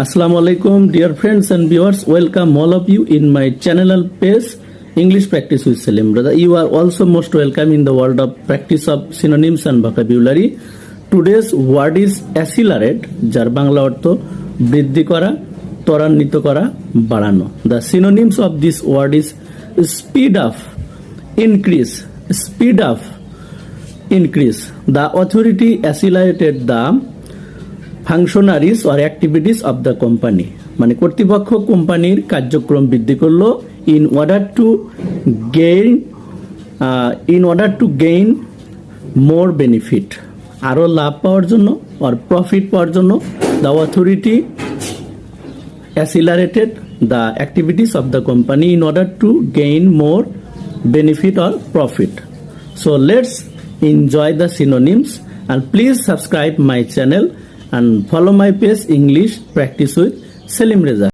Assalamu alaikum, dear friends and viewers. Welcome all of you in my channel page English Practice with Salim. Brother, you are also most welcome in the world of practice of synonyms and vocabulary. Today's word is accelerate, যার বাংলা অর্থ বৃদ্ধি করা, ত্বরান্বিত করা, বাড়ানো. The synonyms of this word is speed up, increase, speed up, increase. The authority accelerated the functionaries or activities of the company. মানে কর্তৃপক্ষ কোম্পানির কার্যক্রম বৃদ্ধি করলো in order to gain more benefit. আরো লাভ পাওয়ার জন্য or profit পাওয়ার জন্য the authority accelerated the activities of the company in order to gain more benefit or profit. So let's enjoy the synonyms and please subscribe my channel and follow my page English Practice with Salim Reza.